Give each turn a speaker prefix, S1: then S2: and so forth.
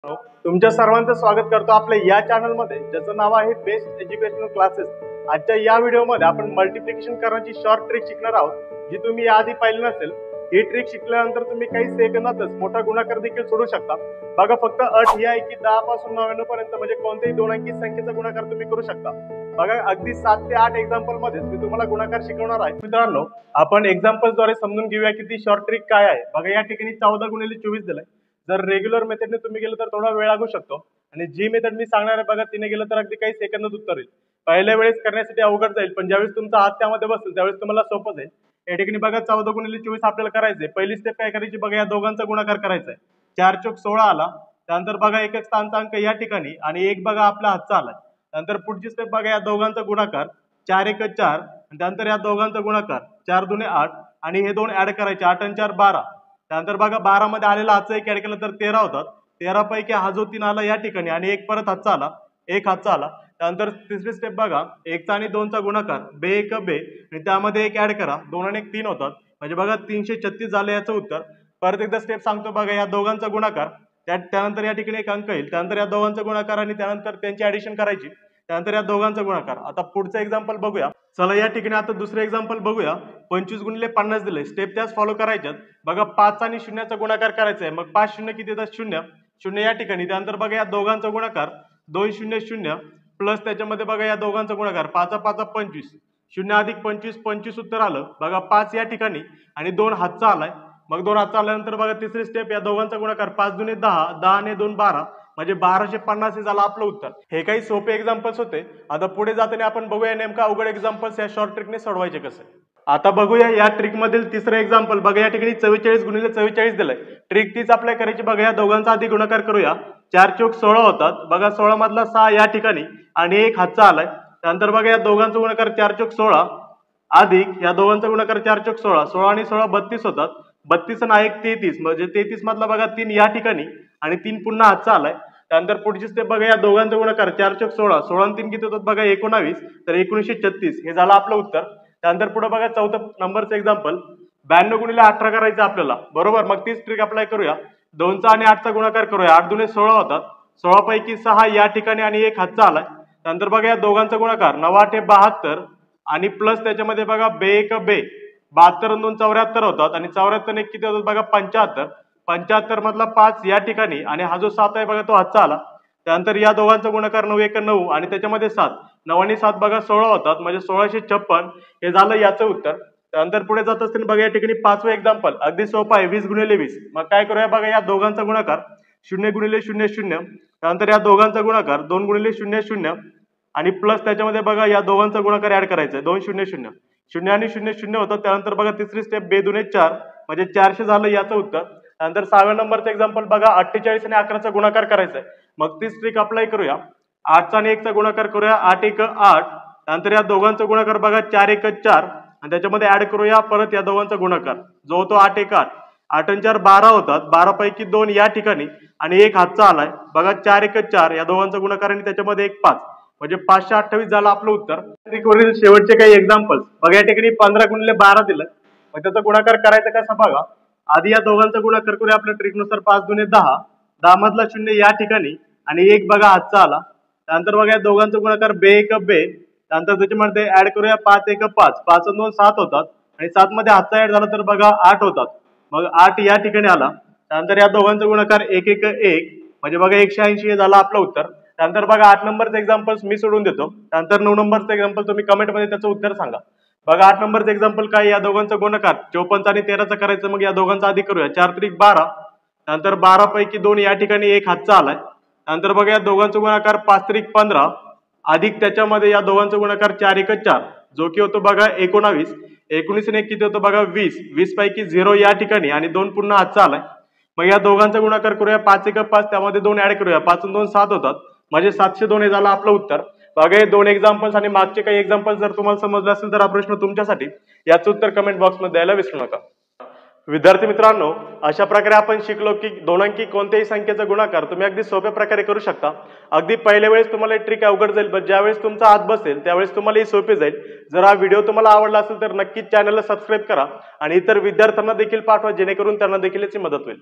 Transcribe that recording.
S1: तुमच्या सर्वांचं स्वागत करतो आपल्या या चॅनल मध्ये, ज्याचं नाव आहे बेस्ट एज्युकेशनल क्लासेस। आजच्या या व्हिडिओमध्ये आपण मल्टिप्लिकेशन करण्याची शॉर्ट ट्रिक शिकणार आहोत, जी तुम्ही याआधी पाहिली नसेल। ही ट्रिक शिकल्यानंतर तुम्ही काही सेकंदातच मोठा गुणाकार देखील सोडवू शकता। बघा, फक्त अट ही आहे की 10 पासून 99 पर्यंत म्हणजे कोणत्याही दोन अंकी संख्येचा गुणाकार तुम्ही करू शकता। बघा, अगदी 7 ते 8 एक्झाम्पल मध्ये मी तुम्हाला गुणाकार शिकवणार आहे। मित्रांनो, आपण एक्झाम्पल द्वारे समजून घेऊया की ती शॉर्ट ट्रिक काय आहे। बघा, या ठिकाणी 14 गुणिले 24 दिलंय। जर रेग्युलर मेथडने तुम्ही गेलं तर थोडा वेळ लागू शकतो, आणि जी मेथड मी सांगणार आहे बघा, तिने गेलं तर अगदी काही सेकंदात उत्तर येईल। पहिल्या वेळेस करण्यासाठी अवघड जाईल, पण ज्यावेळेस तुमचा हात त्यामध्ये बसेल त्यावेळेस तुम्हाला सोपं जाईल। या ठिकाणी बघा, 14 गुणिले 24 आपल्याला करायचंय। पहिली स्टेप काय करायची बघा, या दोघांचा गुणाकार करायचा आहे। 4 चौक 16 आला, त्यानंतर बघा एकच स्थानचा अंक या ठिकाणी आणि एक बघा आपला हातचा आलाय। त्यानंतर पुढची स्टेप बघा, या दोघांचा गुणाकार 4 1 4, आणि त्यानंतर या दोघांचा गुणाकार 4 2 8, आणि हे दोन ऍड करायचे, 8 आणि 4 12। त्यानंतर बघा 12 मध्ये आलेला हातचा एक ऍड केला तर 13 होतात। 13 पैकी हा जो 3 आला या ठिकाणी, आणि एक परत हातचा आला, एक हातचा आला। त्यानंतर तिसरी स्टेप बघा, 1 आणि 2 चा गुणाकार बे 1 बे, आणि त्यामध्ये एक ऍड करा, 2 आणि 1 3 होतात, म्हणजे बघा 336 झालं याचं उत्तर। परत एकदा स्टेप सांगतो बघा, या दोघांचा गुणाकार, त्यानंतर या ठिकाणी एक अंक येईल, त्यानंतर या दोघांचा गुणाकार आणि त्यानंतर त्यांची ऍडिशन करायची, त्यानंतर या दोघांचा गुणाकार। आता पुढचं एक्झाम्पल बघूया। चला, या ठिकाणी आता दुसरं एक्झाम्पल बघूया। 25 गुणिले 50 दिले, स्टेप त्याच फॉलो करायच्यात। बघा, 5 आणि 0 चा गुणाकार करायचा आहे। मग 5 0 किती येतात? 0 0 या ठिकाणी। त्यानंतर बघा, या दोघांचा गुणाकार 2 0 0 प्लस त्याच्यामध्ये बघा या दोघांचा गुणाकार 5 5 25, 0 अधिक 25 25 उत्तर आलं। बघा 5 या ठिकाणी आणि 2 हातचा आलाय। मग 2 हातचा आल्यानंतर बघा तिसरी स्टेप, या दोघांचा गुणाकार 5 दुने 10, 10 आणि 2 12, म्हणजे 1250 हे झालं आपलं उत्तर। हे काही सोपे एक्झाम्पल्स होते। आता पुढे जाताना आपण बघूया नेमका अवघड एक्झाम्पल्स या शॉर्ट ट्रिकने सोडवायचे कसे। आता बघूया या ट्रिक मधील तिसरं एक्झाम्पल। बघा, या ठिकाणी 44 गुणिले 44 दिलंय। ट्रिक तीच अप्लाय करायची। बघा, या दोघांचा आधी गुणाकार करूया। 4 चौक 16 होतात। बघा 16 मधला 6 या ठिकाणी आणि एक हातचा आलाय। त्यानंतर बघा, या दोघांचा गुणाकार 4 चौक 16 अधिक या दोघांचा गुणाकार 4 चौक 16, 16 आणि 16 32 होतात। 32 आणि 1 33, म्हणजे 33 मधला बघा 3 या ठिकाणी आणि 3 पुन्हा हातचा आलाय। त्यानंतर पुढची स्टेप बघा, या दोघांचा गुणाकार 4 चौक 16, 16 आणि 3 किती होतात बघा 19, तर 1936 हे झालं आपलं उत्तर। त्यानंतर पुढे बघा चौथं नंबरचं एक्झाम्पल, 92 गुणिले 18 करायचं आपल्याला, बरोबर। मग तीच ट्रिक अप्लाय करूया। 2चा आणि 8चा गुणाकार करूया। 8 दुने 16 होतात, 16 पैकी 6 या ठिकाणी आणि एक हातचा आलाय। त्यानंतर बघा, या दोघांचा गुणाकार 9 8 72, आणि प्लस त्याच्यामध्ये बघा बे 1 बे, 72 आणि 2 74 होतात, आणि 74 आणि 1 किती होतात बघा 75, 75 मधला 5 या ठिकाणी आणि हा जो 7 आहे बघा तो हातचा आला। त्यानंतर या दोघांचा गुणाकार 9 1 9, आणि त्याच्यामध्ये 7, 9 आणि 7 बघा 16 होतात, म्हणजे 1656 हे झालं याचं उत्तर। त्यानंतर पुढे जात असताना बघा, या ठिकाणी पाचवं एक्झाम्पल अगदी सोपं आहे, 20 गुणिले 20। मग काय करूया बघा, या दोघांचा गुणाकार 0 गुणिले 0 0, त्यानंतर या दोघांचा गुणाकार 2 गुणिले 0 0, आणि प्लस त्याच्यामध्ये बघा या दोघांचा गुणाकार ऍड करायचा आहे, 2 0 0, 0 आणि 0 0 होतात। त्यानंतर बघा तिसरी स्टेप, बे दुने 4, म्हणजे 400 झालं याचं उत्तर। त्यानंतर 6व्या नंबरचं एक्झाम्पल बघा, 48 आणि 11चा गुणाकार करायचा आहे। मग तीच ट्रिक अप्लाय करूया। 8चा आणि 1चा गुणाकार करूया, 8 1 8, त्यानंतर या दोघांचा गुणाकार बघा 4 1 4, आणि त्याच्यामध्ये ऍड करूया परत या दोघांचा गुणाकार, जो तो 8 1 8, 8 आणि 4 12 होतात, 12 पैकी 2 या ठिकाणी आणि एक हातचा आलाय। बघा 4 1 4 या दोघांचा गुणाकार आणि त्याच्यामध्ये एक 5, म्हणजे 528 झालं आपलं उत्तर। ट्रिकवरील शेवटचे काही एक्झाम्पल्स बघा, या ठिकाणी 15 गुणिले 12 दिलं, मग त्याचा गुणाकार करायचा कसा बघा। आधी या दोघांचा गुणाकार करूया आपल्या ट्रिकनुसार, 5 दुने 10, 10 मधला 0 या ठिकाणी आणि एक बघा हातचा आला। त्यानंतर बघा, या दोघांचा गुणाकार बे 1 बे, त्यानंतर त्याच्यामध्ये ऍड करूया 5 1 5, 5 आणि 2 7 होतात, आणि 7 मध्ये हातचा ऍड झाला तर बघा 8 होतात, मग 8 या ठिकाणी आला। त्यानंतर या दोघांचा गुणाकार 1 1 1, म्हणजे बघा 180 हे झालं आपलं उत्तर। त्यानंतर बघा 8 नंबरचं एक्झाम्पल मी सोडून देतो, त्यानंतर 9 नंबरचं एक्झाम्पल तुम्ही कमेंट मध्ये त्याचं उत्तर सांगा। बघा 8 नंबरचं एक्झाम्पल काय, या दोघांचा गुणाकार 54 आणि 13चा करायचं। मग या दोघांचा आधी करूया, 4 3 12, त्यानंतर 12 पैकी 2 या ठिकाणी एक हातचा आलाय। त्यानंतर बघा, या दोघांचा गुणाकार 5 3 15, अधिक त्याच्यामध्ये या दोघांचा गुणाकार 4 1 4, जो की होतो बघा 19, 19 आणि 1 किती होतं बघा 20, 20 पैकी 0 या ठिकाणी आणि 2 पुन्हा हातचा आलाय। मग या दोघांचा गुणाकार करूया 5 1 5, त्यामध्ये 2 ऍड करूया, 5 आणि 2 7 होतात, म्हणजे 702 हे झालं आपलं उत्तर। बघा, हे 2 एक्झाम्पल्स आणि मागचे काही एक्झाम्पल्स जर तुम्हाला समजले असेल तर हा प्रश्न तुमच्यासाठी, याचं उत्तर कमेंट बॉक्स मध्ये द्यायला विसरू नका। विद्यार्थी मित्रांनो, अशा प्रकारे आपण शिकलो की दोन अंकी कोणत्याही संख्येचा गुणाकार तुम्ही अगदी सोप्या प्रकारे करू शकता। अगदी पहिल्या वेळेस तुम्हाला ही ट्रिक अवघड जाईल, पण ज्यावेळेस तुमचा हात बसेल त्यावेळेस तुम्हाला ही सोपी जाईल। जर हा व्हिडिओ तुम्हाला आवडला असेल तर नक्कीच चॅनलला सबस्क्राईब करा आणि इतर विद्यार्थ्यांना देखील पाठवा, जेणेकरून त्यांना देखील याची मदत होईल।